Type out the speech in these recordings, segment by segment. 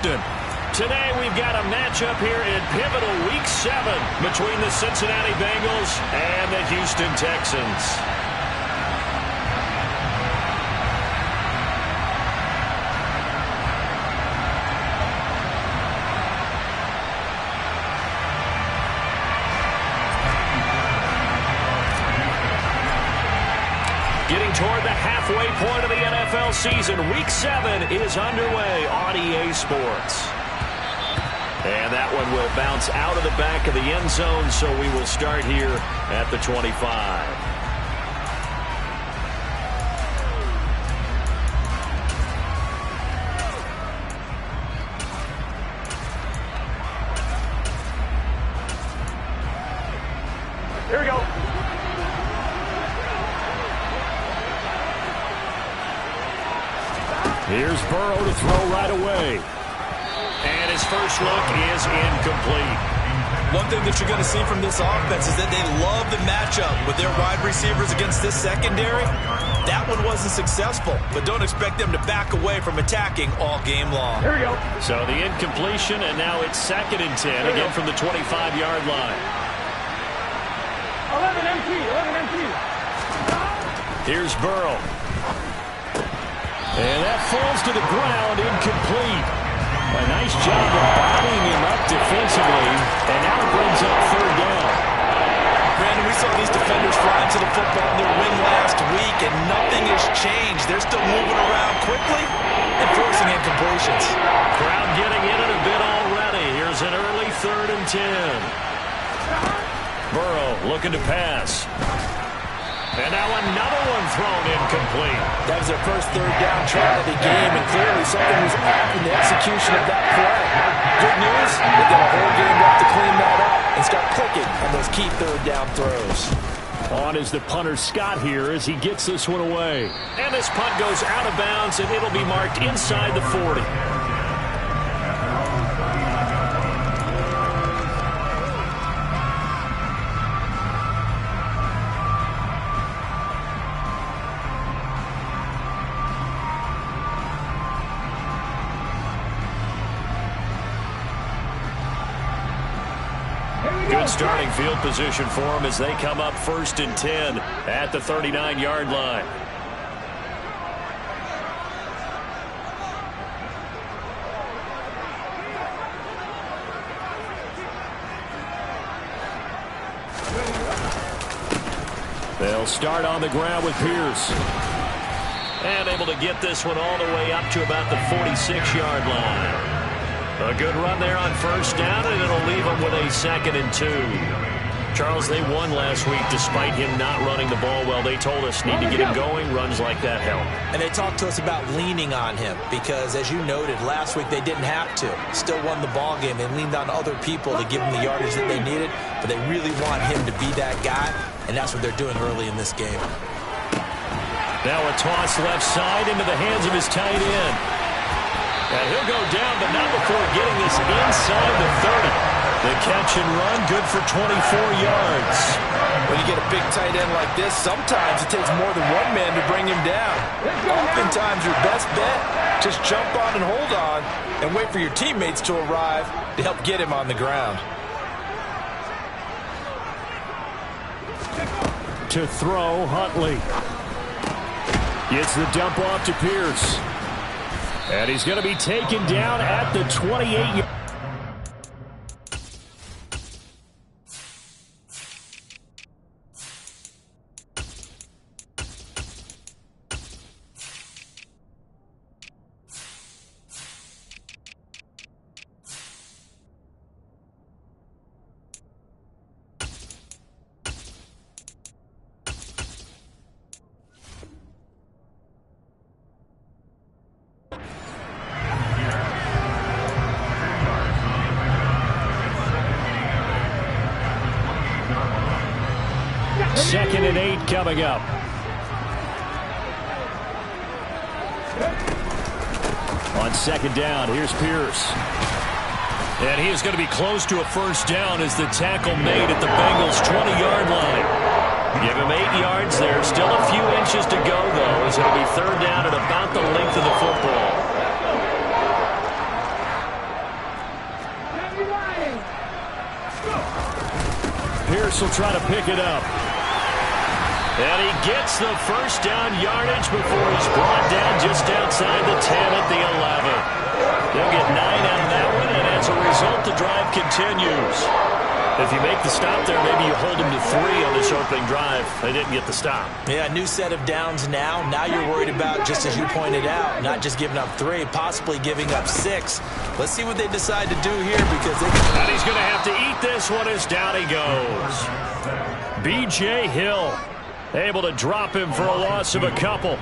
Today we've got a matchup here in pivotal Week 7 between the Cincinnati Bengals and the Houston Texans. Getting toward the halfway point of the NFL season, Week 7 is underway on EA Sports. And that one will bounce out of the back of the end zone, so we will start here at the 25. Here we go. Here's Burrow to throw right away. And his first look is incomplete. One thing that you're going to see from this offense is that they love the matchup with their wide receivers against this secondary. That one wasn't successful, but don't expect them to back away from attacking all game long. Here we go. So the incompletion, and now it's 2nd and 10, again from the 25-yard line. 11 MT. Here's Burrow. And that falls to the ground, incomplete. A nice job of bodying him up defensively, and now it brings up 3rd down. Brandon, we saw these defenders fly into the football in their win last week, and nothing has changed. They're still moving around quickly and forcing incompletions. Crowd getting in it a bit already. Here's an early 3rd and 10. Burrow looking to pass. And now another one thrown incomplete. That was their first 3rd down try of the game, and clearly something was off in the execution of that play. Good news, they've got a whole game left to clean that up and start clicking on those key 3rd down throws. On is the punter Scott here as he gets this one away. And this punt goes out of bounds, and it'll be marked inside the 40. Good starting field position for them as they come up 1st and 10 at the 39-yard line. They'll start on the ground with Pierce. And able to get this one all the way up to about the 46-yard line. A good run there on 1st down, and it'll leave them with a 2nd and 2. Charles, they won last week despite him not running the ball well. They told us need to get him going. Runs like that help. And they talked to us about leaning on him because, as you noted, last week they didn't have to. Still won the ball game. They leaned on other people to give them the yardage that they needed, but they really want him to be that guy, and that's what they're doing early in this game. Now a toss left side into the hands of his tight end. And he'll go down, but not before getting this inside the 30. The catch and run, good for 24 yards. When you get a big tight end like this, sometimes it takes more than one man to bring him down. Oftentimes your best bet, just jump on and hold on and wait for your teammates to arrive to help get him on the ground. To throw, Huntley. Gets the dump off to Pierce. And he's going to be taken down at the 28-yard. Second and 8 coming up. On 2nd down, here's Pierce. And he is going to be close to a 1st down as the tackle made at the Bengals' 20-yard line. Give him 8 yards there. Still a few inches to go, though, as it'll be 3rd down at about the length of the football. Pierce will try to pick it up. And he gets the first down yardage before he's brought down just outside the 10 at the 11. They'll get 9 out of that one, and as a result, the drive continues. If you make the stop there, maybe you hold them to 3 on this opening drive. They didn't get the stop. Yeah, new set of downs now. Now you're worried about, just as you pointed out, not just giving up 3, possibly giving up 6. Let's see what they decide to do here because and he's going to have to eat this one as down he goes. B.J. Hill able to drop him for a loss of a couple.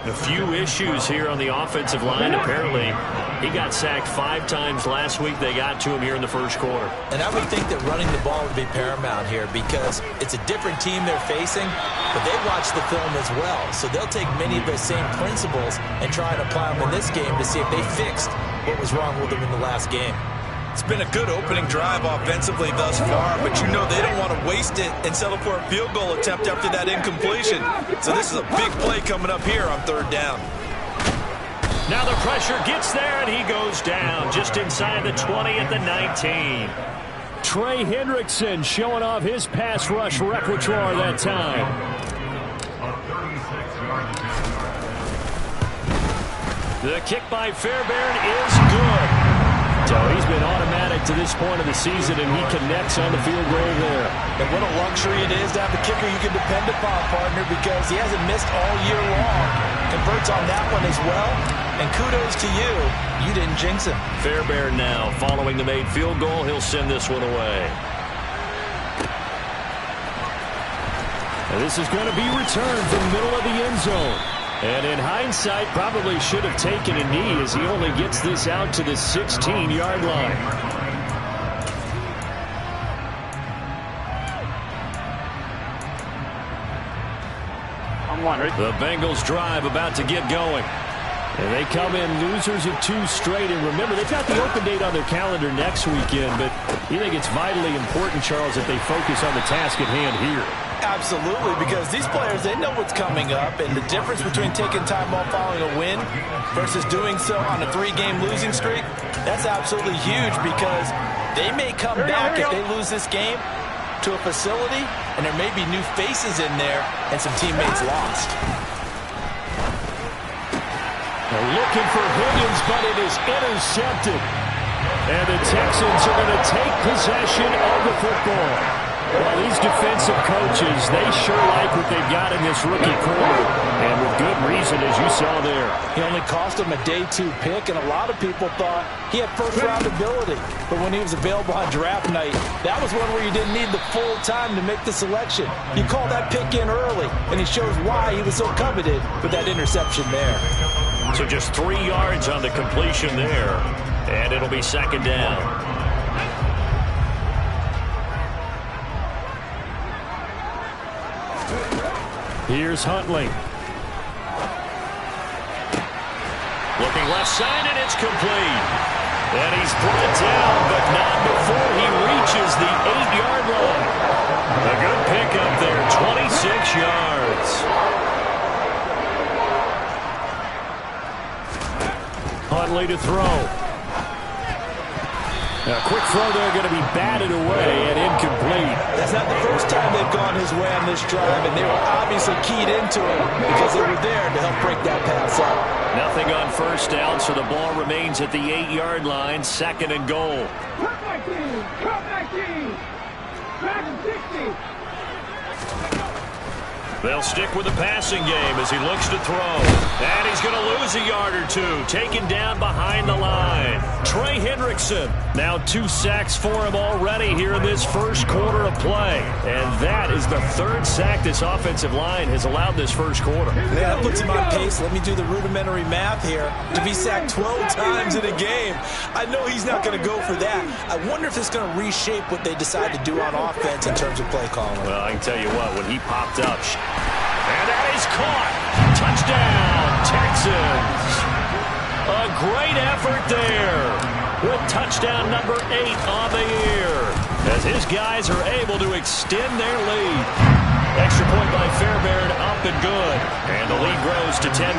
A few issues here on the offensive line. Apparently, he got sacked 5 times last week. They got to him here in the first quarter. And I would think that running the ball would be paramount here because it's a different team they're facing, but they watch the film as well. So they'll take many of those same principles and try and apply them in this game to see if they fixed what was wrong with them in the last game. It's been a good opening drive offensively thus far, but you know they don't want to waste it and settle for a field goal attempt after that incompletion. So this is a big play coming up here on 3rd down. Now the pressure gets there, and he goes down just inside the 20 at the 19. Trey Hendrickson showing off his pass rush repertoire that time. The kick by Fairbairn is good. So he's been automatic to this point of the season, and he connects on the field goal there. And what a luxury it is to have a kicker you can depend upon, partner, because he hasn't missed all year long. Converts on that one as well, and kudos to you. You didn't jinx him. Fairbairn now, following the made field goal, he'll send this one away. And this is going to be returned from the middle of the end zone. And in hindsight, probably should have taken a knee as he only gets this out to the 16-yard line. The Bengals drive about to get going. And they come in losers of 2 straight. And remember, they've got the open date on their calendar next weekend. But you think it's vitally important, Charles, that they focus on the task at hand here. Absolutely, because these players, they know what's coming up, and the difference between taking time off following a win versus doing so on a 3-game losing streak, that's absolutely huge because they may come back if they lose this game to a facility, and there may be new faces in there and some teammates lost. They're looking for Higgins, but it is intercepted. And the Texans are going to take possession of the football. Well, these defensive coaches, they sure like what they've got in this rookie corner. And with good reason, as you saw there. He only cost him a day 2 pick, and a lot of people thought he had first-round ability. But when he was available on draft night, that was one where you didn't need the full time to make the selection. You called that pick in early, and he shows why he was so coveted with that interception there. So just 3 yards on the completion there, and it'll be 2nd down. Here's Huntley. Looking left side, and it's complete. And he's brought down, but not before he reaches the 8-yard line. A good pickup there, 26 yards. Huntley to throw. A quick throw there, going to be batted away and incomplete. That's not the first time they've gone his way on this drive, and they were obviously keyed into it because they were there to help break that pass up. Nothing on 1st down, so the ball remains at the 8-yard line, 2nd and goal. Cut back team, back 60. They'll stick with the passing game as he looks to throw. And he's going to lose a yard or 2. Taken down behind the line. Trey Hendrickson. Now 2 sacks for him already here in this first quarter of play. And that is the 3rd sack this offensive line has allowed this first quarter. Yeah, that puts him on pace. Let me do the rudimentary math here. To be sacked 12 times in a game. I know he's not going to go for that. I wonder if it's going to reshape what they decide to do on offense in terms of play calling. Well, I can tell you what, when he popped up, and that is caught. Touchdown, Texans. A great effort there with touchdown number 8 on the year as his guys are able to extend their lead. Extra point by Fairbairn, up and good. And the lead grows to 10-0.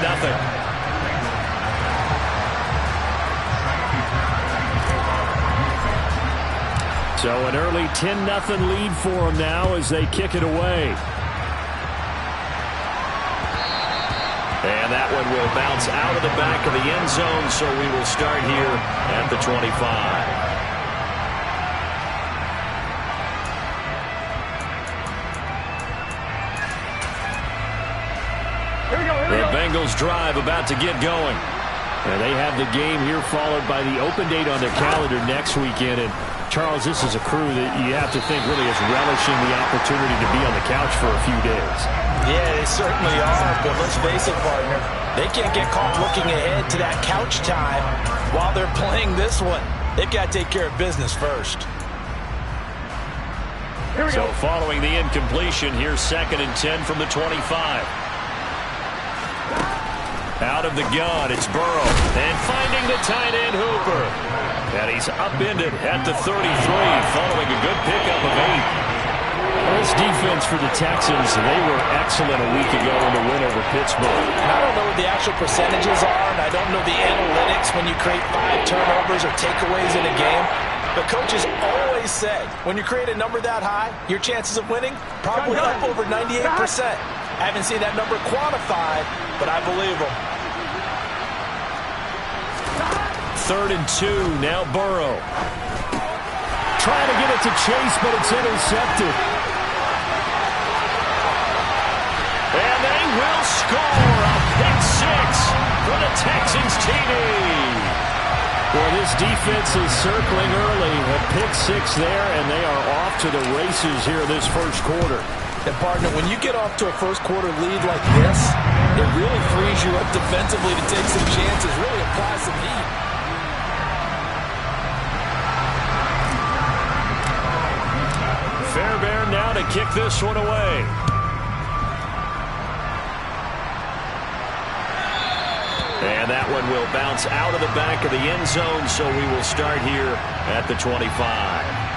So an early 10-0 lead for them now as they kick it away. And that one will bounce out of the back of the end zone, so we will start here at the 25. The Bengals drive about to get going. And they have the game here followed by the open date on their calendar next weekend. And Charles, this is a crew that you have to think really is relishing the opportunity to be on the couch for a few days. Yeah, they certainly are, but let's face it, partner. They can't get caught looking ahead to that couch time while they're playing this one. They've got to take care of business first. So following the incompletion, here's 2nd and 10 from the 25. Out of the gun, it's Burrow. And finding the tight end, Hooper. And he's upended at the 33, following a good pickup of 8. Well, this defense for the Texans, they were excellent a week ago in the win over Pittsburgh. I don't know what the actual percentages are, and I don't know the analytics when you create 5 turnovers or takeaways in a game. But coaches always said, when you create a number that high, your chances of winning probably up over 98%. I haven't seen that number quantified, but I believe them. 3rd and 2, now Burrow. Trying to get it to Chase, but it's intercepted. And they will score a pick 6 for the Texans TD. Well, this defense is circling early. A pick 6 there, and they are off to the races here this first quarter. And, partner, when you get off to a first quarter lead like this, it really frees you up defensively to take some chances, really apply some heat. Fairbairn now to kick this one away. And that one will bounce out of the back of the end zone, so we will start here at the 25.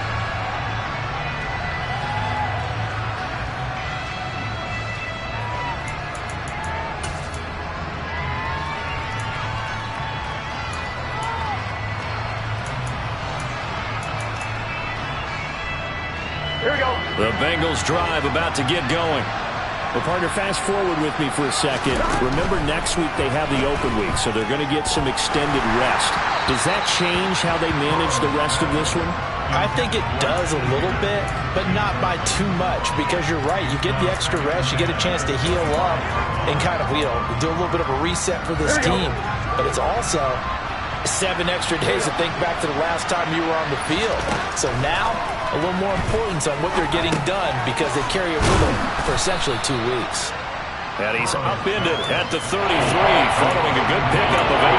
The Bengals drive about to get going. Well, partner, fast forward with me for a second. Remember, next week they have the open week, so they're going to get some extended rest. Does that change how they manage the rest of this one? I think it does a little bit, but not by too much, because you're right. You get the extra rest, you get a chance to heal up and kind of, do a little bit of a reset for this team. But it's also 7 extra days to think back to the last time you were on the field. So now, a little more importance on what they're getting done because they carry it with them for essentially 2 weeks. And he's upended at the 33, following a good pickup of 8.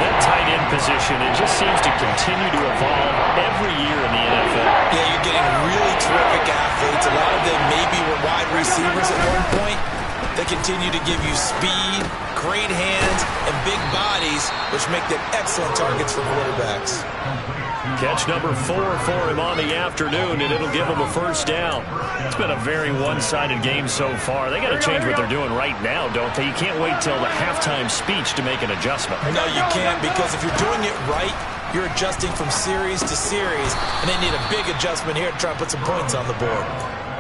That tight end position, it just seems to continue to evolve every year in the NFL. Yeah, you're getting really terrific athletes. A lot of them maybe were wide receivers at one point. They continue to give you speed, great hands, and big bodies, which make them excellent targets for quarterbacks. Catch number 4 for him on the afternoon, and it'll give him a first down. It's been a very one-sided game so far. They got to change what they're doing right now, don't they? You can't wait till the halftime speech to make an adjustment. No, you can't, because if you're doing it right, you're adjusting from series to series, and they need a big adjustment here to try and put some points on the board.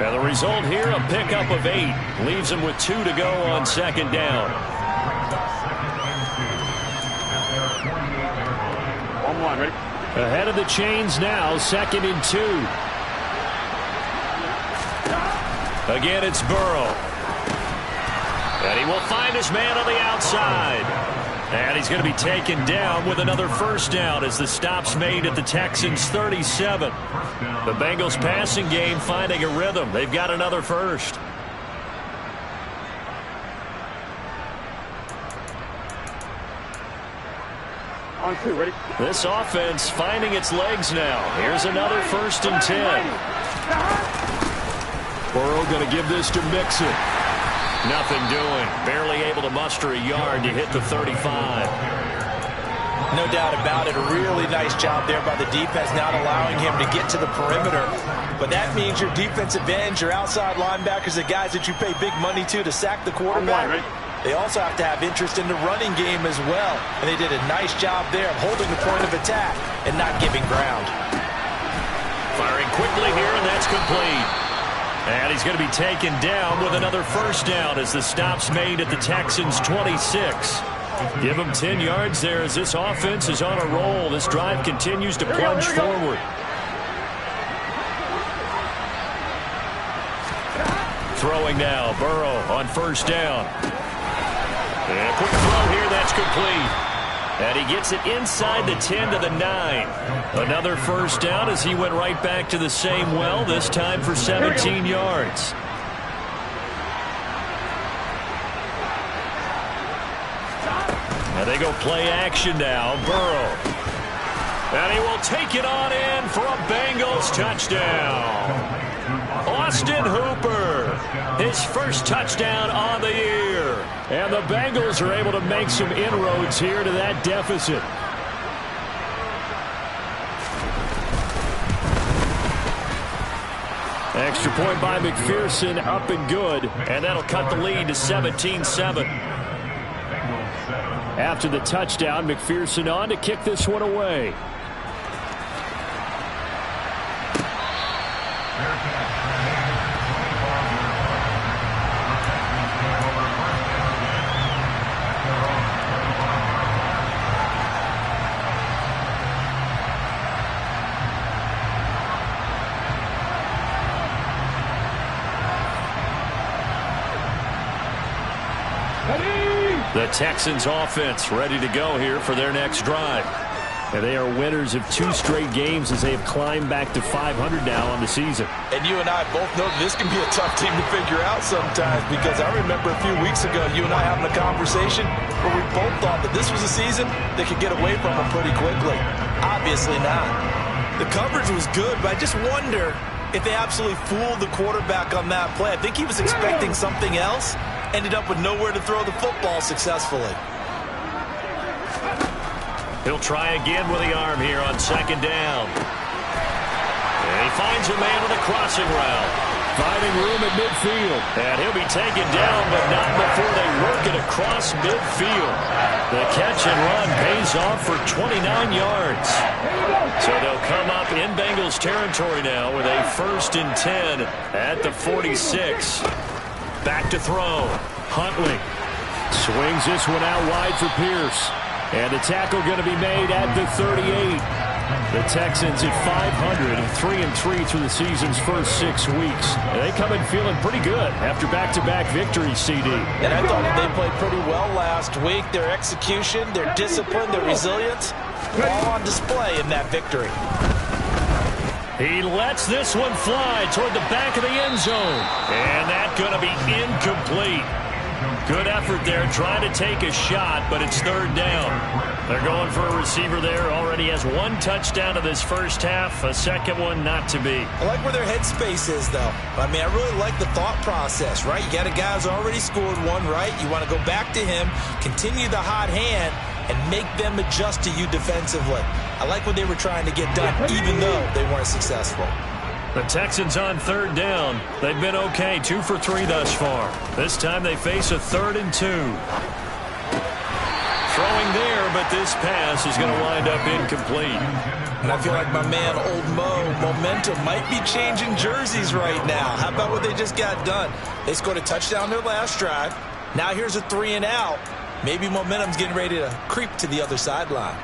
And the result here, a pickup of 8. Leaves them with 2 to go on 2nd down. Ready? Ahead of the chains now, 2nd and 2. Again, it's Burrow. And he will find his man on the outside. And he's going to be taken down with another first down as the stop's made at the Texans' 37. The Bengals passing game finding a rhythm. They've got another first. On 2, ready? This offense finding its legs now. Here's another 1st and 10. Burrow going to give this to Mixon. Nothing doing. Barely able to muster a yard to hit the 35. No doubt about it. A really nice job there by the defense, not allowing him to get to the perimeter. But that means your defensive ends, your outside linebackers, the guys that you pay big money to sack the quarterback. They also have to have interest in the running game as well. And they did a nice job there of holding the point of attack and not giving ground. quickly here, and that's complete. And he's going to be taken down with another first down as the stop's made at the Texans' 26. Give him 10 yards there as this offense is on a roll. This drive continues to plunge forward. Throwing now, Burrow on first down. And a quick throw here, that's complete. And he gets it inside the 10 to the 9. Another first down as he went right back to the same well, this time for 17 yards. And they go play action now. Burrow. And he will take it on in for a Bengals touchdown. Austin Hooper, his first touchdown on the year. And the Bengals are able to make some inroads here to that deficit. Extra point by McPherson, up and good. And that'll cut the lead to 17-7. After the touchdown, McPherson on to kick this one away. The Texans offense ready to go here for their next drive. And they are winners of 2 straight games as they have climbed back to 500 now on the season. And you and I both know this can be a tough team to figure out sometimes, because I remember a few weeks ago you and I having a conversation where we both thought that this was a season they could get away from them pretty quickly. Obviously not. The coverage was good, but I just wonder if they absolutely fooled the quarterback on that play. I think he was expecting something else. Ended up with nowhere to throw the football successfully. He'll try again with the arm here on second down. And he finds a man with a crossing route. Finding room at midfield. And he'll be taken down, but not before they work it across midfield. The catch and run pays off for 29 yards. So they'll come up in Bengals territory now with a 1st and 10 at the 46. Back to throw. Huntley swings this one out wide for Pierce. And the tackle going to be made at the 38. The Texans at 500, 3-3 through the season's first 6 weeks. And they come in feeling pretty good after back-to-back victories, CD. And I thought they played pretty well last week. Their execution, their discipline, their resilience, all on display in that victory. He lets this one fly toward the back of the end zone. And that's going to be incomplete. Good effort there trying to take a shot, but it's 3rd down. They're going for a receiver there. Already has 1 touchdown in this first half. A second one not to be. I like where their headspace is, though. I mean, I really like the thought process, right? You got a guy who's already scored 1, right? You want to go back to him, continue the hot hand, and make them adjust to you defensively. I like what they were trying to get done, even though they weren't successful. The Texans on 3rd down. They've been okay, 2 for 3 thus far. This time they face a 3rd and 2. Throwing there, but this pass is going to wind up incomplete. And I feel like my man, Old Mo, momentum might be changing jerseys right now. How about what they just got done? They scored a touchdown their last drive. Now here's a 3 and out. Maybe momentum's getting ready to creep to the other sideline.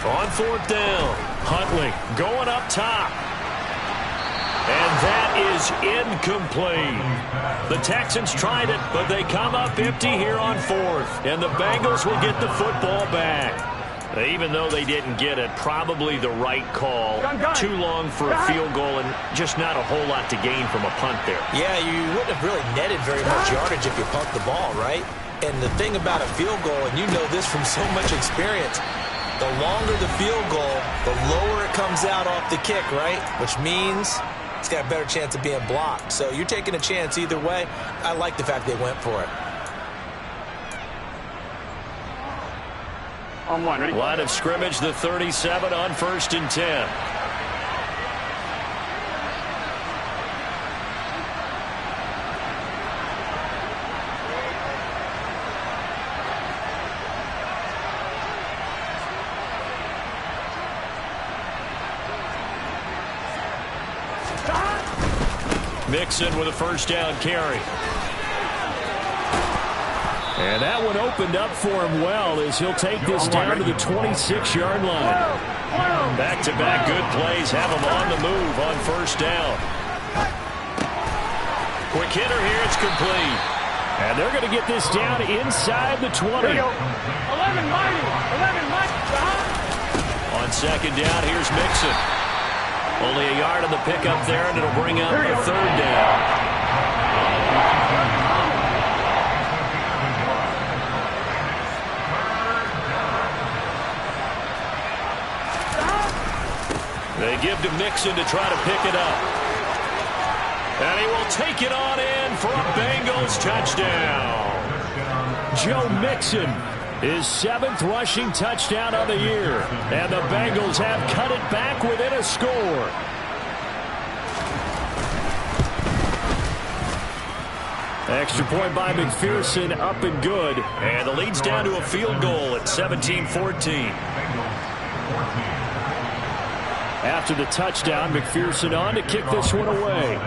On 4th down, Huntley going up top. And that is incomplete. The Texans tried it, but they come up empty here on 4th. And the Bengals will get the football back. Even though they didn't get it, probably the right call. Too long for a field goal and just not a whole lot to gain from a punt there. Yeah, you wouldn't have really netted very much yardage if you punt the ball, right? And the thing about a field goal, and you know this from so much experience, the longer the field goal, the lower it comes out off the kick, right? Which means it's got a better chance of being blocked. So you're taking a chance either way. I like the fact they went for it. On one, ready? Line of scrimmage, the 37 on 1st and 10. Mixon with a first down carry. And that one opened up for him well as he'll take this down to the 26-yard line. Back-to-back good plays have him on the move on 1st down. Quick hitter here, it's complete. And they're going to get this down inside the 20. 11 mighty. On 2nd down, here's Mixon. Only a yard on the pickup there, and it'll bring up a 3rd down. They give to Mixon to try to pick it up. And he will take it on in for a Bengals touchdown. Joe Mixon, his 7th rushing touchdown of the year. And the Bengals have cut it back within a score. Extra point by McPherson, up and good. And the lead's down to a field goal at 17-14. After the touchdown, McPherson on to kick this one away.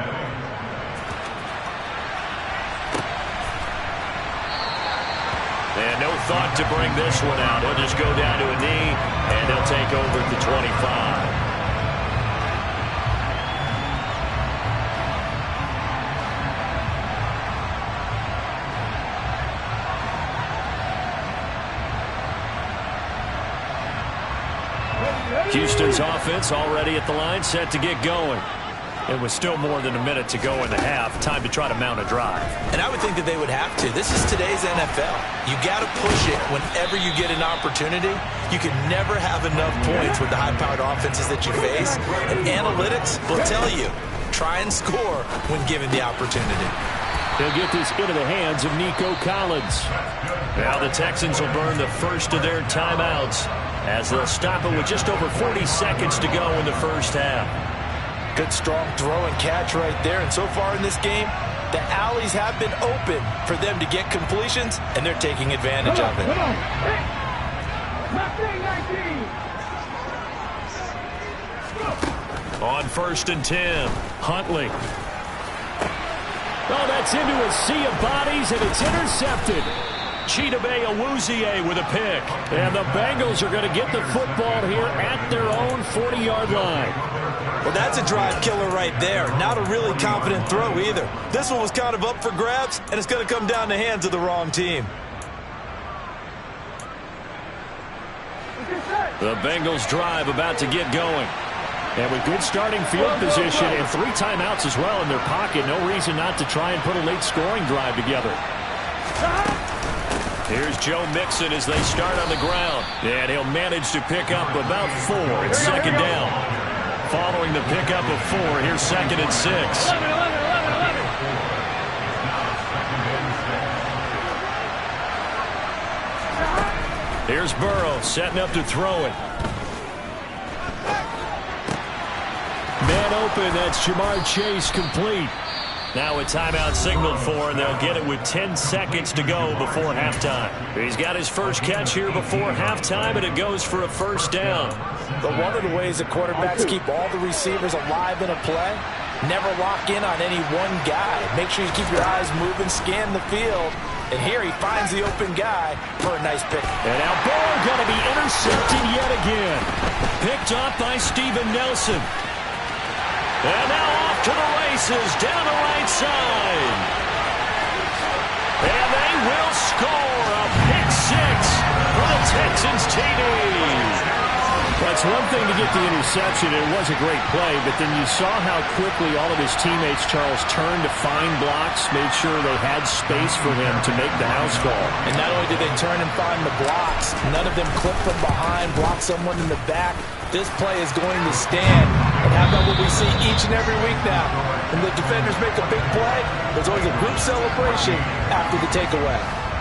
And no thought to bring this one out. He'll just go down to a knee, and they'll take over at the 25. Houston's offense already at the line, set to get going. It was still more than a minute to go in the half. Time to try to mount a drive. And I would think that they would have to. This is today's NFL. You got to push it whenever you get an opportunity. You can never have enough points with the high-powered offenses that you face. And analytics will tell you, try and score when given the opportunity. They'll get this into the hands of Nico Collins. Now the Texans will burn the first of their timeouts as they'll stop it with just over 40 seconds to go in the first half. Good strong throw and catch right there. And so far in this game, the alleys have been open for them to get completions, and they're taking advantage of it. On 1st and 10, Huntley. Oh, that's into a sea of bodies, and it's intercepted. Chidobe Awuzie with a pick. And the Bengals are going to get the football here at their own 40-yard line. Well, that's a drive killer right there. Not a really confident throw either. This one was kind of up for grabs, and it's going to come down the hands of the wrong team. The Bengals drive about to get going. And with good starting field position and 3 timeouts as well in their pocket, no reason not to try and put a late scoring drive together. Here's Joe Mixon as they start on the ground. And he'll manage to pick up about 4. It's 2nd down. Following the pickup of 4, here's 2nd and 6. 11. Here's Burrow setting up to throw it. Man open, that's Jamar Chase complete. Now a timeout signaled for, and they'll get it with 10 seconds to go before halftime. He's got his first catch here before halftime, and it goes for a first down. But one of the ways that quarterbacks keep all the receivers alive in a play, never lock in on any one guy. Make sure you keep your eyes moving, scan the field. And here he finds the open guy for a nice pick. And now Burrow going to be intercepted yet again. Picked off by Steven Nelson. And now off to the races down the right side. And they will score a pick 6 for the Texans TD. That's one thing to get the interception. It was a great play, but then you saw how quickly all of his teammates, Charles, turned to find blocks, made sure they had space for him to make the house call. And not only did they turn and find the blocks, none of them clipped from behind, blocked someone in the back. This play is going to stand. And how about what we see each and every week now? When the defenders make a big play, there's always a group celebration after the takeaway.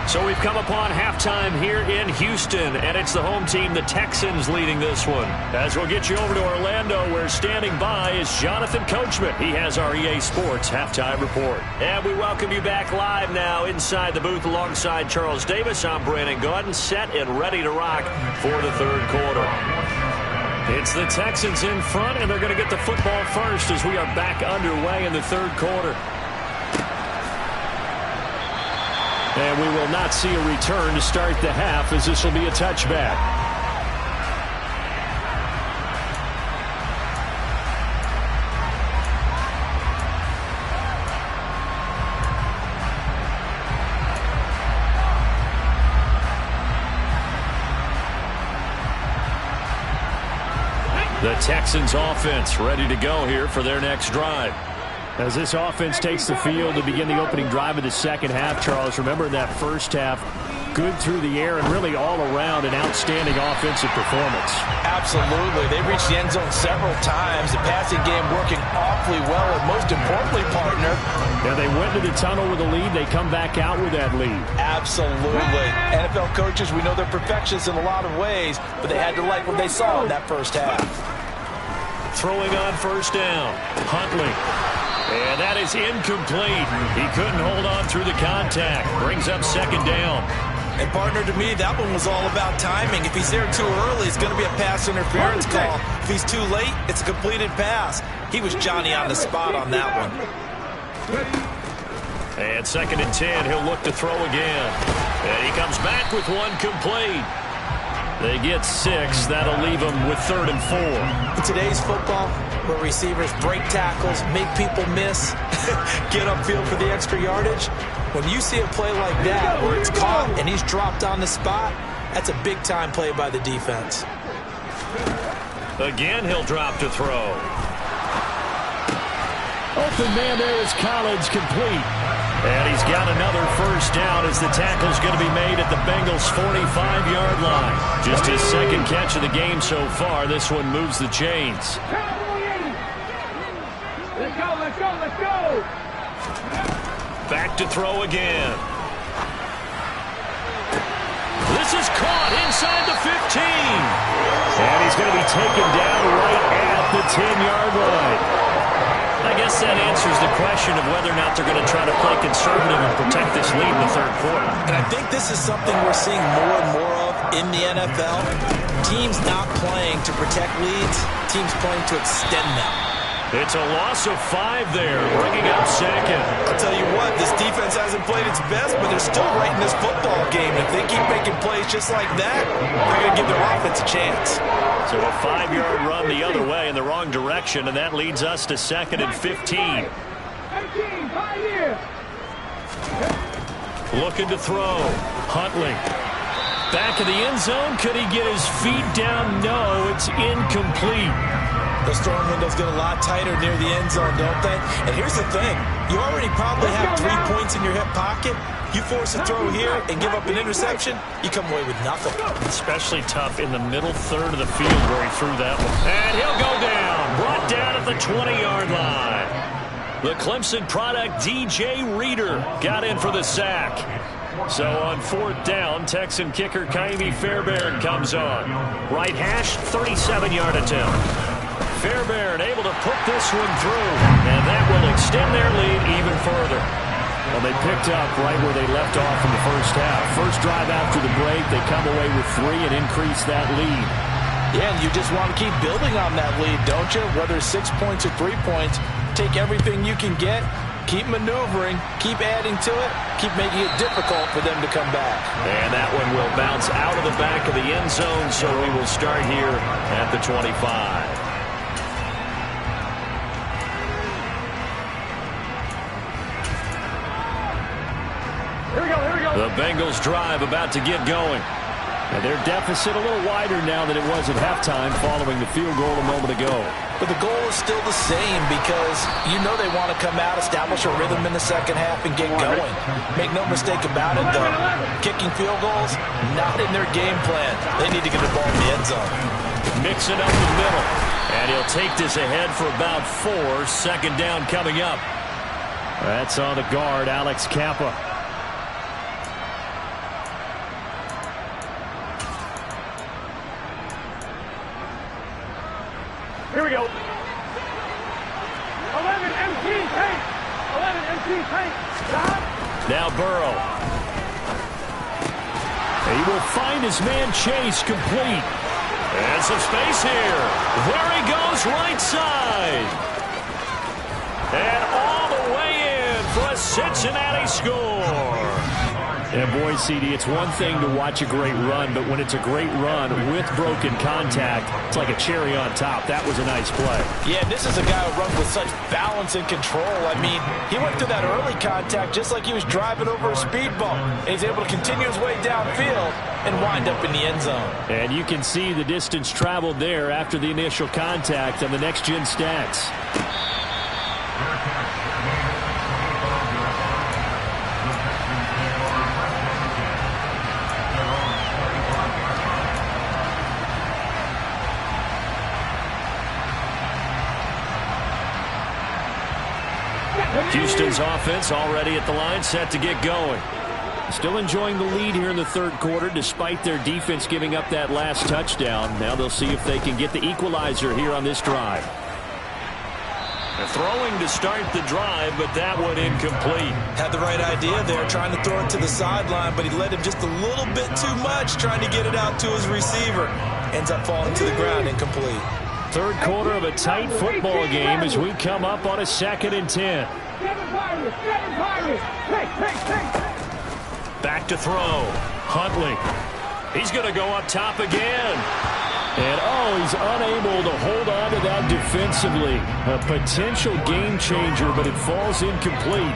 So we've come upon halftime here in Houston, and it's the home team, the Texans, leading this one. As we'll get you over to Orlando, where standing by is Jonathan Coachman. He has our EA Sports halftime report. And we welcome you back live now inside the booth alongside Charles Davis. I'm Brandon Gaudin, set and ready to rock for the third quarter. It's the Texans in front, and they're going to get the football first as we are back underway in the third quarter. And we will not see a return to start the half, as this will be a touchback. The Texans offense ready to go here for their next drive. As this offense takes the field to begin the opening drive of the second half, Charles, remember in that first half, good through the air and really all around an outstanding offensive performance. Absolutely. They reached the end zone several times. The passing game working awfully well, and most importantly, partner. Yeah, they went to the tunnel with a lead. They come back out with that lead. Absolutely. NFL coaches, we know they're perfectionists in a lot of ways, but they had to like what they saw in that first half. Throwing on first down, Huntley. And that is incomplete. He couldn't hold on through the contact. Brings up second down. And partner, to me, that one was all about timing. If he's there too early, it's going to be a pass interference call. If he's too late, it's a completed pass. He was Johnny on the spot on that one. And second and 10, he'll look to throw again. And he comes back with one complete. They get 6. That'll leave them with 3rd and 4. In today's football, where receivers break tackles, make people miss, get upfield for the extra yardage, when you see a play like that where it's caught and he's dropped on the spot, that's a big-time play by the defense. Again, he'll drop to throw. Open man there is Collins, complete. And he's got another first down as the tackle's going to be made at the Bengals' 45-yard line. Just his second catch of the game so far. This one moves the chains. Let's go, let's go, let's go! Back to throw again. This is caught inside the 15. And he's going to be taken down right at the 10-yard line. I guess that answers the question of whether or not they're going to try to play conservative and protect this lead in the third quarter. And I think this is something we're seeing more and more of in the NFL. Teams not playing to protect leads, teams playing to extend them. It's a loss of 5 there, bringing up second. I'll tell you what, this defense hasn't played its best, but they're still right in this football game. If they keep making plays just like that, they're going to give their offense a chance. So a 5-yard run the other way in the wrong direction, and that leads us to 2nd and 15. 18, 5 years. Looking to throw. Huntley. Back of the end zone. Could he get his feet down? No, it's incomplete. Those throwing windows get a lot tighter near the end zone, don't they? And here's the thing. You already probably have 3 points in your hip pocket. You force a throw here and give up an interception, you come away with nothing. Especially tough in the middle third of the field where he threw that one. And he'll go down. Brought down at the 20-yard line. The Clemson product, DJ Reader, got in for the sack. So on 4th down, Texan kicker Ka'imi Fairbairn comes on. Right hash, 37-yard attempt. Fairbairn able to put this one through, and that will extend their lead even further. Well, they picked up right where they left off in the first half. First drive after the break, they come away with 3 and increase that lead. Yeah, and you just want to keep building on that lead, don't you? Whether it's 6 points or 3 points, take everything you can get, keep maneuvering, keep adding to it, keep making it difficult for them to come back. And that one will bounce out of the back of the end zone, so we will start here at the 25. The Bengals drive about to get going. And their deficit a little wider now than it was at halftime following the field goal a moment ago. But the goal is still the same because you know they want to come out, establish a rhythm in the second half, and get going. Make no mistake about it, though. Kicking field goals, not in their game plan. They need to get the ball in the end zone. Mix it up the middle. And he'll take this ahead for about 4. Second down coming up. That's on the guard, Alex Kappa. Here we go. 11 MT tank. 11 MT tank. Stop. Now Burrow. He will find his man Chase complete. And some space here. There he goes, right side. And all the way in for a Cincinnati score. And boy, CD, it's one thing to watch a great run, but when it's a great run with broken contact, it's like a cherry on top. That was a nice play. Yeah, this is a guy who runs with such balance and control. I mean, he went through that early contact just like he was driving over a speed bump. And he's able to continue his way downfield and wind up in the end zone. And you can see the distance traveled there after the initial contact on the next-gen stats. Houston's offense already at the line, set to get going. Still enjoying the lead here in the third quarter despite their defense giving up that last touchdown. Now they'll see if they can get the equalizer here on this drive. They're throwing to start the drive, but that one incomplete. Had the right idea there, trying to throw it to the sideline, but he led him just a little bit too much, trying to get it out to his receiver. Ends up falling to the ground, incomplete. Third quarter of a tight football game as we come up on a 2nd and 10. Back to throw. Huntley. He's going to go up top again. And, he's unable to hold on to that defensively. A potential game changer, but it falls incomplete.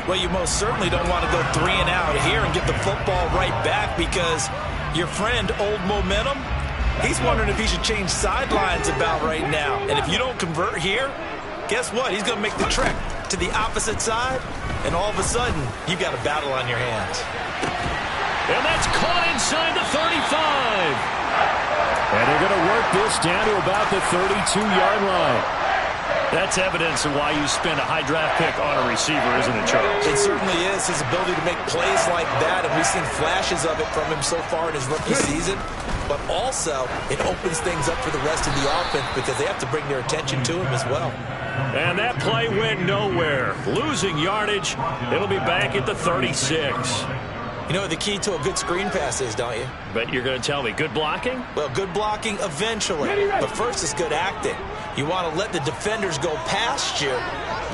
Well, you most certainly don't want to go 3 and out here and get the football right back because your friend, Old Momentum, he's wondering if he should change sidelines about right now. And if you don't convert here, guess what? He's going to make the trek to the opposite side, and all of a sudden, you've got a battle on your hands. And that's caught inside the 35. And they're going to work this down to about the 32-yard line. That's evidence of why you spend a high draft pick on a receiver, isn't it, Charles? It certainly is. His ability to make plays like that, and we've seen flashes of it from him so far in his rookie season. But also, it opens things up for the rest of the offense because they have to bring their attention to him as well. And that play went nowhere. Losing yardage. It'll be back at the 36. You know what the key to a good screen pass is, don't you? But you're going to tell me, good blocking? Well, good blocking eventually. But first is good acting. You want to let the defenders go past you,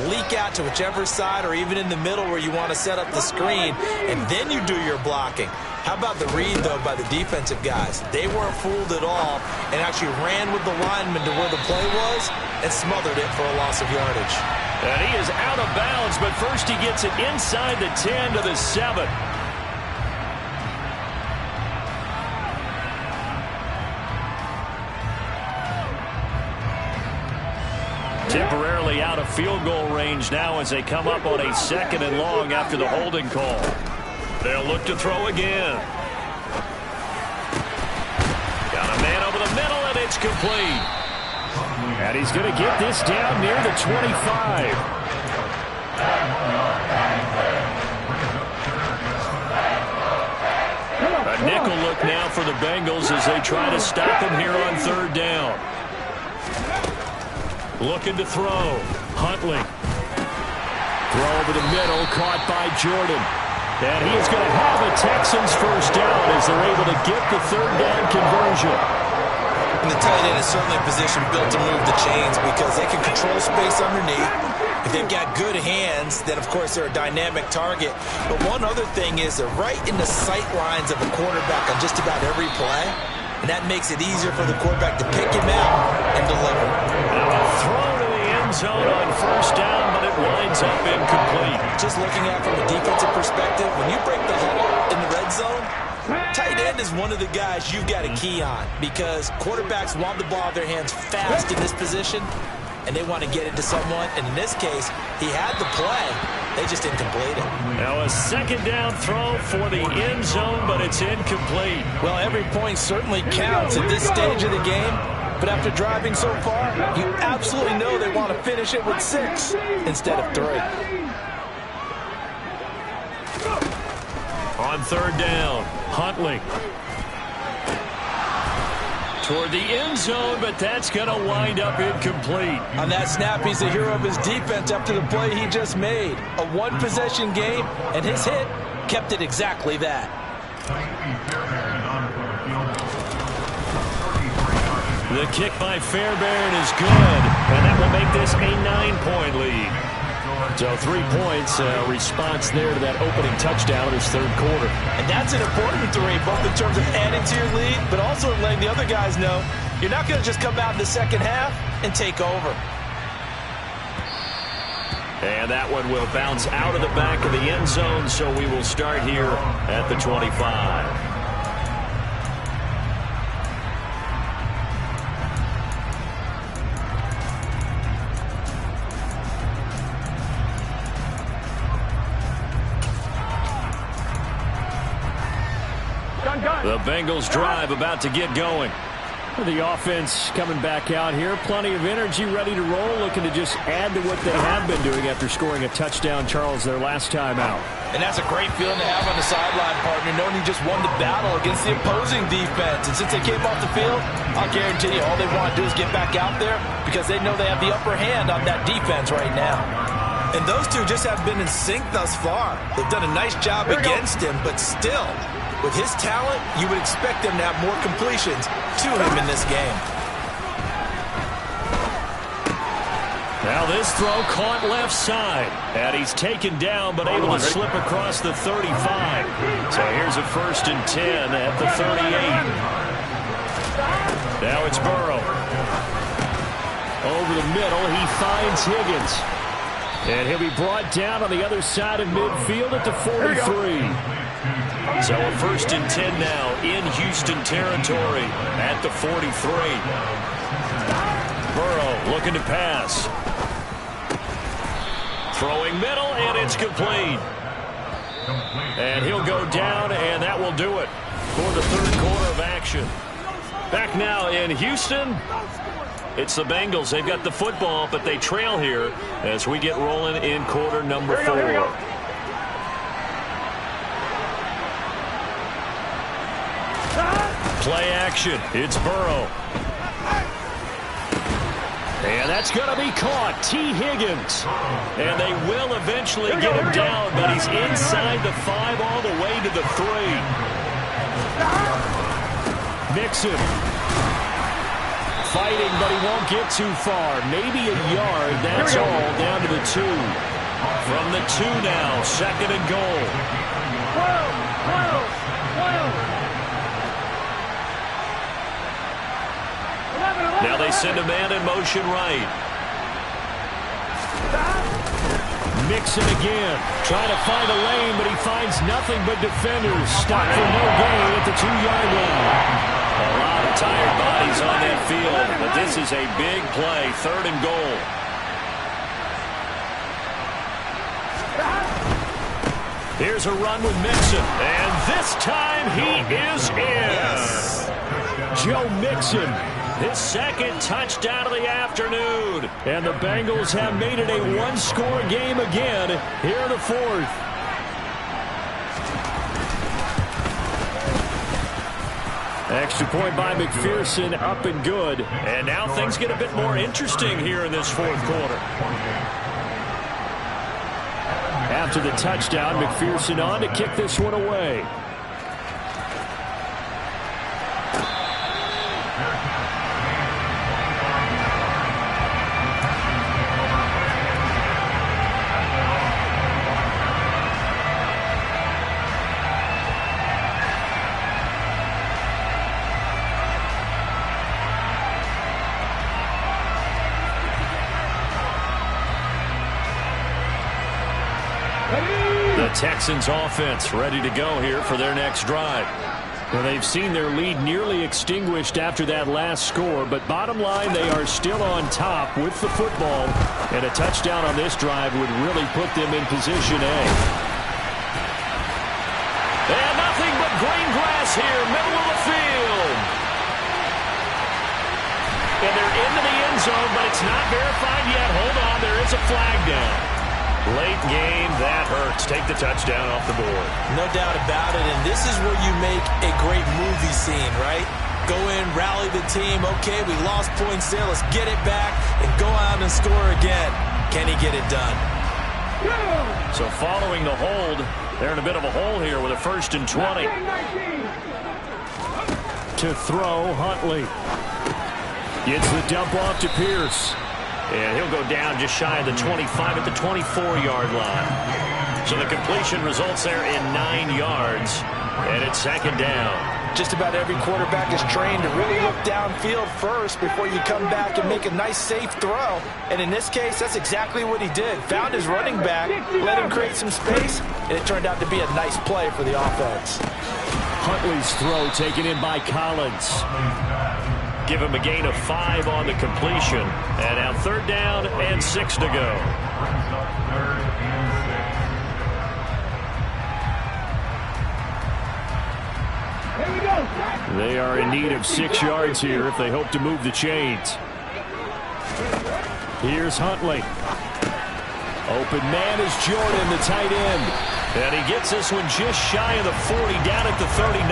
leak out to whichever side or even in the middle where you want to set up the screen, and then you do your blocking. How about the read, though, by the defensive guys? They weren't fooled at all and actually ran with the lineman to where the play was and smothered it for a loss of yardage. And he is out of bounds, but first he gets it inside the 10 to the 7. Temporarily out of field goal range now as they come up on a 2nd and long after the holding call. They'll look to throw again. Got a man over the middle, and it's complete. And he's going to get this down near the 25. A nickel look now for the Bengals as they try to stop him here on 3rd down. Looking to throw. Huntley. Throw over the middle, caught by Jordan. And he is going to have a Texans first down as they're able to get the 3rd down conversion. And the tight end is certainly a position built to move the chains because they can control space underneath. If they've got good hands, then, of course, they're a dynamic target. But one other thing is they're right in the sight lines of a quarterback on just about every play. And that makes it easier for the quarterback to pick him out and deliver. Now a throw to the end zone on 1st down, but it winds up incomplete. Just looking at it from a defensive perspective, when you break the huddle in the red zone, tight end is one of the guys you've got a key on because quarterbacks want the ball in their hands fast in this position, and they want to get it to someone. And in this case, he had the play. They just didn't complete it. Now a 2nd down throw for the end zone, but it's incomplete. Well, every point certainly counts at this stage of the game. But after driving so far, you absolutely know they want to finish it with 6 instead of 3. On 3rd down, Huntley. toward the end zone, but that's going to wind up incomplete. On that snap, he's the hero of his defense after the play he just made. A one-possession game, and his hit kept it exactly that. The kick by Fairbairn is good, and that will make this a 9-point lead. So 3 points, response there to that opening touchdown of this third quarter. And that's an important 3, both in terms of adding to your lead, but also letting the other guys know you're not going to just come out in the second half and take over. And that one will bounce out of the back of the end zone, so we will start here at the 25. The Bengals drive about to get going. The offense coming back out here. Plenty of energy, ready to roll, looking to just add to what they have been doing after scoring a touchdown, Charles, their last time out. And that's a great feeling to have on the sideline, partner, knowing you just won the battle against the opposing defense. And since they came off the field, I'll guarantee you all they want to do is get back out there because they know they have the upper hand on that defense right now. And those two just have been in sync thus far. They've done a nice job against him, but still, with his talent, you would expect them to have more completions to him in this game. Now this throw caught left side. And he's taken down, but able to slip across the 35. So here's a 1st and 10 at the 38. Now it's Burrow. Over the middle, he finds Higgins. And he'll be brought down on the other side of midfield at the 43. So a 1st and 10 now in Houston territory at the 43. Burrow looking to pass. Throwing middle, and it's complete. And he'll go down, and that will do it for the third quarter of action. Back now in Houston. It's the Bengals. They've got the football, but they trail here as we get rolling in quarter number 4. Play action. It's Burrow. And that's going to be caught. T. Higgins. And they will eventually get him down, but he's inside the 5 all the way to the 3. Mixon. Fighting, but he won't get too far. Maybe a yard. That's all down to the 2. From the 2 now, 2nd and goal. 12. Now they send a man in motion right. Mixon again. Trying to find a lane, but he finds nothing but defenders. Stopped for no gain at the 2-yard line. A lot of tired bodies on that field, but this is a big play, 3rd and goal. Here's a run with Mixon, and this time he is in. Yes. Joe Mixon, his 2nd touchdown of the afternoon. And the Bengals have made it a 1-score game again here in the 4th. Extra point by McPherson, up and good. And now things get a bit more interesting here in this 4th quarter. After the touchdown, McPherson on to kick this one away. Texans offense ready to go here for their next drive. Well, they've seen their lead nearly extinguished after that last score, but bottom line, they are still on top with the football, and a touchdown on this drive would really put them in position A. And nothing but green grass here, middle of the field. And they're into the end zone, but it's not verified yet. Hold on, there is a flag down. Late game, that hurts. Take the touchdown off the board. No doubt about it, and this is where you make a great movie scene, right? Go in, rally the team. Okay, we lost points there. Let's get it back and go out and score again. Can he get it done? So following the hold, they're in a bit of a hole here with a 1st and 20. To throw, Huntley. Gets the dump off to Pierce. And he'll go down just shy of the 25 at the 24-yard line. So the completion results there in 9 yards. And it's 2nd down. Just about every quarterback is trained to really look downfield first before you come back and make a nice, safe throw. And in this case, that's exactly what he did. Found his running back, let him create some space, and it turned out to be a nice play for the offense. Huntley's throw taken in by Collins. Give him a gain of 5 on the completion. And now 3rd down and 6 to go. They are in need of 6 yards here if they hope to move the chains. Here's Huntley. Open man is Jordan, the tight end. And he gets this one just shy of the 40, down at the 39.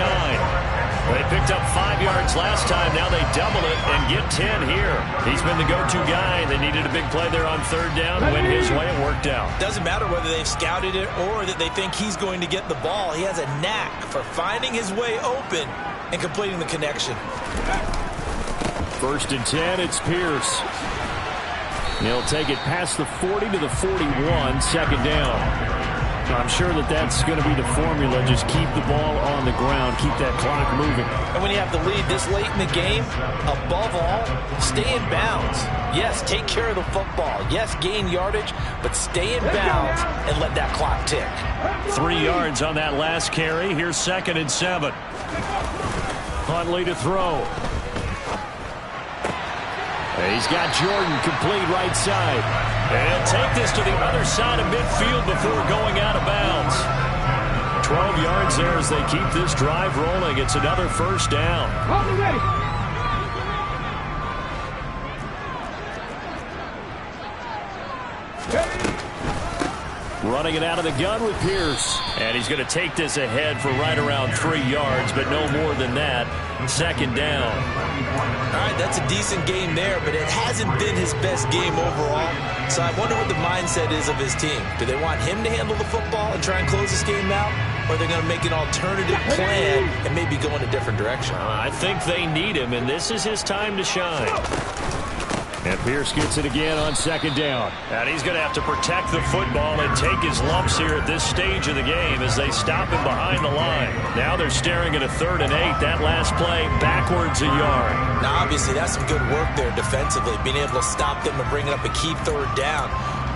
They picked up 5 yards last time. Now they double it and get 10 here. He's been the go-to guy. They needed a big play there on 3rd down. Went his way. It worked out. Doesn't matter whether they've scouted it or that they think he's going to get the ball. He has a knack for finding his way open and completing the connection. 1st and 10, it's Pierce. He'll take it past the 40 to the 41, 2nd down. I'm sure that that's going to be the formula. Just keep the ball on the ground, keep that clock moving. And when you have the lead this late in the game, above all, stay in bounds. Yes, take care of the football. Yes, gain yardage, but stay in bounds and let that clock tick. 3 yards on that last carry. Here's 2nd and 7. Huntley to throw. He's got Jordan complete right side. And he'll take this to the other side of midfield before going out of bounds. 12 yards there as they keep this drive rolling. It's another 1st down. Running it out of the gun with Pierce. And he's going to take this ahead for right around 3 yards, but no more than that. 2nd down. All right, that's a decent game there, but it hasn't been his best game overall. So I wonder what the mindset is of his team. Do they want him to handle the football and try and close this game out? Or are they going to make an alternative plan and maybe go in a different direction? I think they need him, and this is his time to shine. And Pierce gets it again on 2nd down. And he's going to have to protect the football and take his lumps here at this stage of the game as they stop him behind the line. Now they're staring at a 3rd and 8. That last play backwards a yard. Now, obviously, that's some good work there defensively, being able to stop them and bring up a key 3rd down.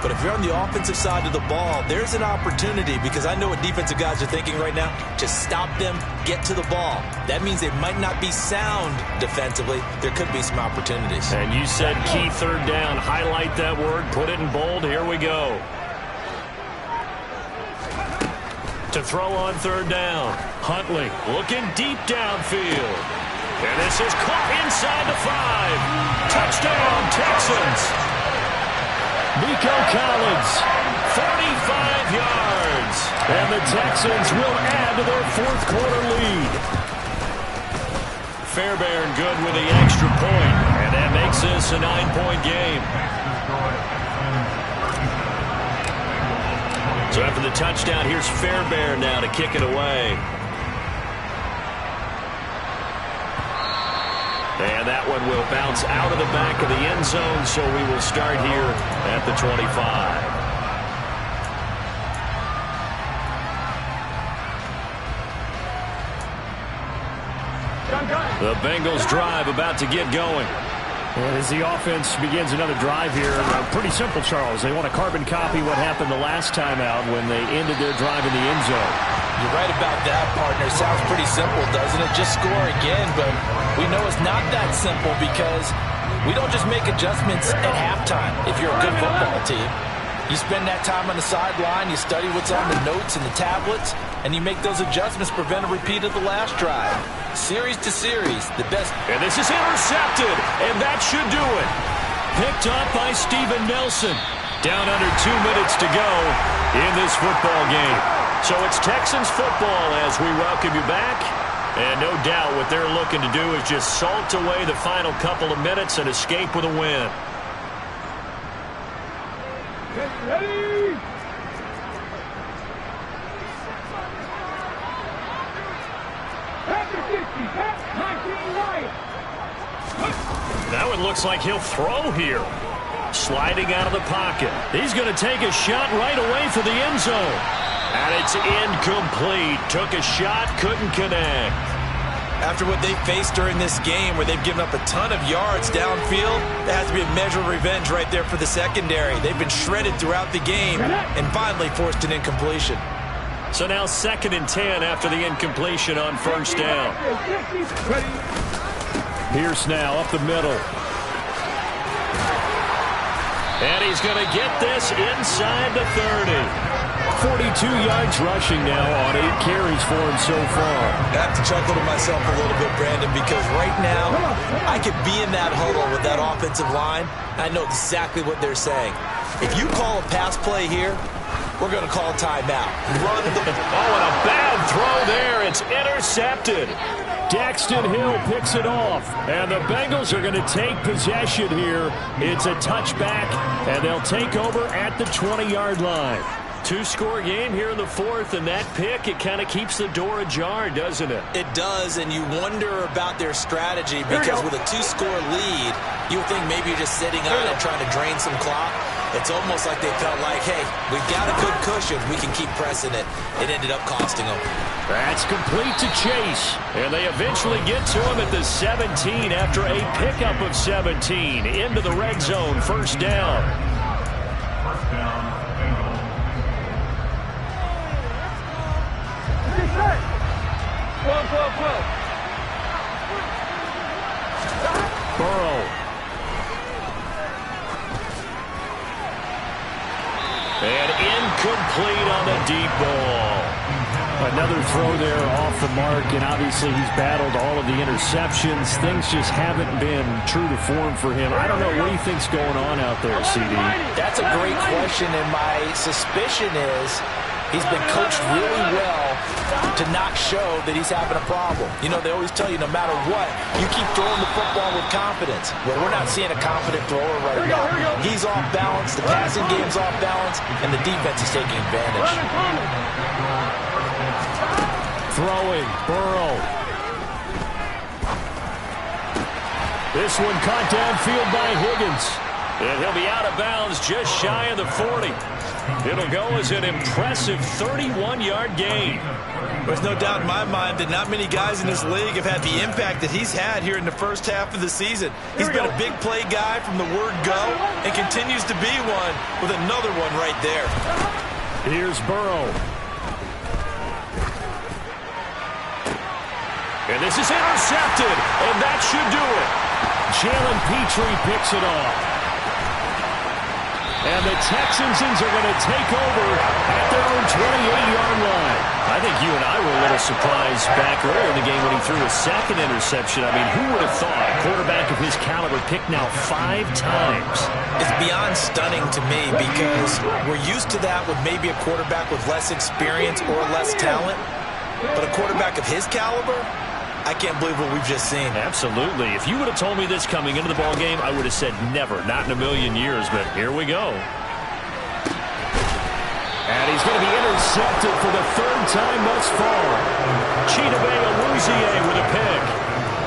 But if you're on the offensive side of the ball, there's an opportunity because I know what defensive guys are thinking right now. Just stop them, get to the ball. That means they might not be sound defensively. There could be some opportunities. And you said key 3rd down. Highlight that word. Put it in bold. Here we go. To throw on 3rd down. Huntley looking deep downfield. And this is caught inside the 5. Touchdown, Texans. Nico Collins, 35 yards. And the Texans will add to their 4th quarter lead. Fairbairn good with the extra point, and that makes this a 9-point game. So after the touchdown, here's Fairbairn now to kick it away. And that one will bounce out of the back of the end zone, so we will start here at the 25. The Bengals drive about to get going. And as the offense begins another drive here, pretty simple, Charles. They want to carbon copy what happened the last time out when they ended their drive in the end zone. You're right about that, partner. Sounds pretty simple, doesn't it? Just score again, but we know it's not that simple because we don't just make adjustments at halftime if you're a good football team. You spend that time on the sideline, you study what's on the notes and the tablets, and you make those adjustments to prevent a repeat of the last drive. Series to series, the best. And this is intercepted, and that should do it. Picked up by Steven Nelson. Down under 2 minutes to go in this football game. So it's Texans football as we welcome you back And no doubt what they're looking to do is just salt away the final couple of minutes and escape with a win. Get ready! That one looks like he'll throw here. Sliding out of the pocket. He's going to take a shot right away for the end zone. And it's incomplete. Took a shot, couldn't connect. After what they faced during this game where they've given up a ton of yards downfield, there has to be a measure of revenge right there for the secondary. They've been shredded throughout the game and finally forced an incompletion. So now 2nd and 10 after the incompletion on first down. Pierce now up the middle. And he's going to get this inside the 30. 42 yards rushing now on 8 carries for him so far. I have to chuckle to myself a little bit, Brandon, because right now I could be in that huddle with that offensive line. I know exactly what they're saying. If you call a pass play here, we're going to call timeout. Run the... Oh, and a bad throw there. It's intercepted. Daxton Hill picks it off, and the Bengals are going to take possession here. It's a touchback, and they'll take over at the 20-yard line. 2-score game here in the 4th, and that pick, it kind of keeps the door ajar, doesn't it? It does, and you wonder about their strategy because with a 2-score lead, you would think maybe you're just sitting on it trying to drain some clock. It's almost like they felt like, hey, we've got a good cushion. We can keep pressing it. It ended up costing them. That's complete to Chase, and they eventually get to him at the 17 after a pickup of 17 into the red zone. First down. First down. 12. Burrow. And incomplete on the deep ball. Another throw there off the mark, and obviously he's battled all of the interceptions. Things just haven't been true to form for him. I don't know. What do you think's going on out there, CD? That's a great question, and my suspicion is he's been coached really well to not show that he's having a problem. You know, they always tell you no matter what, you keep throwing the football with confidence. Well, we're not seeing a confident thrower right now. He's off balance, the passing game's off balance, and the defense is taking advantage. Throwing, Burrow. This one caught downfield by Higgins. And he'll be out of bounds just shy of the 40. It'll go as an impressive 31-yard gain. There's no doubt in my mind that not many guys in this league have had the impact that he's had here in the first half of the season. He's been a big play guy from the word go and continues to be one with another one right there. Here's Burrow. And this is intercepted, and that should do it. Jalen Petrie picks it off. And the Texans are going to take over at their own 28-yard line. I think you and I were a little surprised back earlier in the game when he threw a second interception. I mean, who would have thought a quarterback of his caliber picked now 5 times? It's beyond stunning to me because we're used to that with maybe a quarterback with less experience or less talent. But a quarterback of his caliber, I can't believe what we've just seen. Absolutely. If you would have told me this coming into the ball game, I would have said never, not in a million years, but here we go. And he's going to be intercepted for the 3rd time thus far. Chidobe Awuzie with a pick.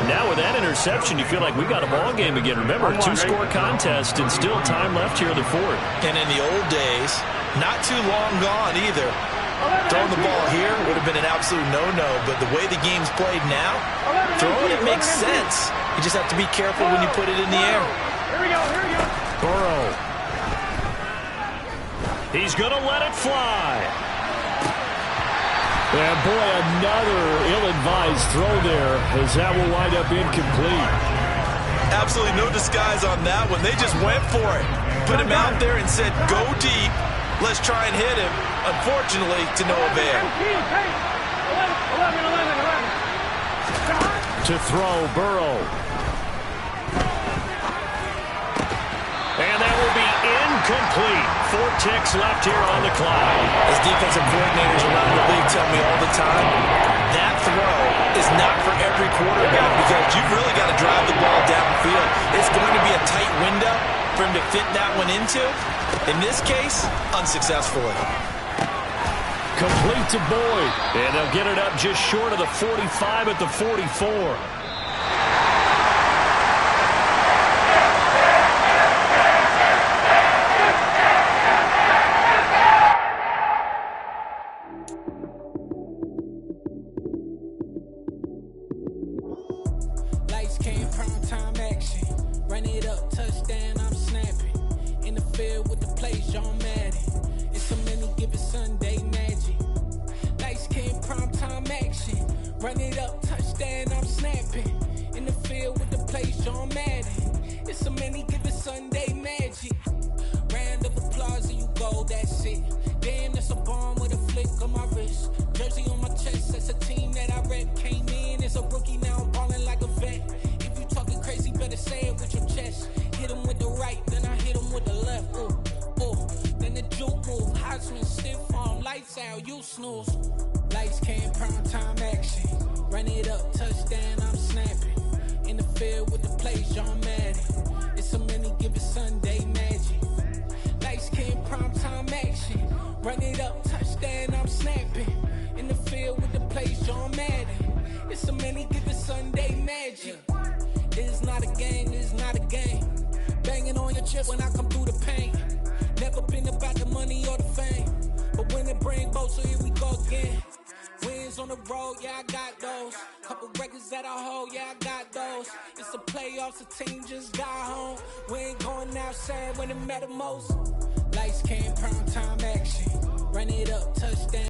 Now with that interception, you feel like we got a ball game again. Remember, a 2-score contest and still time left here in the 4th. And in the old days, not too long gone either, throwing the ball here would have been an absolute no-no, but the way the game's played now, throwing it makes sense. You just have to be careful when you put it in the air. Here we go. Burrow. He's going to let it fly. And boy, another ill-advised throw there as that will wind up incomplete. Absolutely no disguise on that one. They just went for it. Put him out there and said, go deep. Let's try and hit him. Unfortunately, to no avail. 11. To throw, Burrow. And that will be incomplete. 4 ticks left here on the clock. As defensive coordinators around the league tell me all the time, that throw is not for every quarterback because you've really got to drive the ball downfield. It's going to be a tight window for him to fit that one into. In this case, unsuccessfully. Complete to Boyd. And they'll get it up just short of the 45 at the 44. Lights came, prime time action. Run it up, touchdown, I'm snapping. In the field with the play, John Madden. It's a many given Sunday magic. Lights came, prime time action. Run it up, touchdown, I'm snapping. In the field with the play, John Madden. It's a many given Sunday magic. Round of applause and you go, that's it. Damn, that's a bomb with a flick on my wrist. Jersey on my chest, that's a team that I rep. Came in as a rookie, now I'm balling like a vet. If you talking crazy, better say it with your chest. Hit him with the right, then I hit him with the left. Ooh, ooh. Then the juke move, Heisman stiff arm, lights out, you snooze. Lights came, prime time action. Run it up, touchdown, I'm snapping. In the field with the play, John Madden. It's a many given Sunday magic. Lights came, prime time action. Run it up, touchdown, I'm snapping. In the field with the play, John Madden. It's a many given Sunday magic. This is not a game, this is not a game. Banging on your chest when I come through the pain. Never been about the money or the fame. But when it bring both, so here we go again. Wins on the road, yeah, I got those. Couple records that I hold, yeah, I got those. It's the playoffs, the team just got home. We ain't going outside when it matter most. Lights came, prime time action. Run it up, touchdown.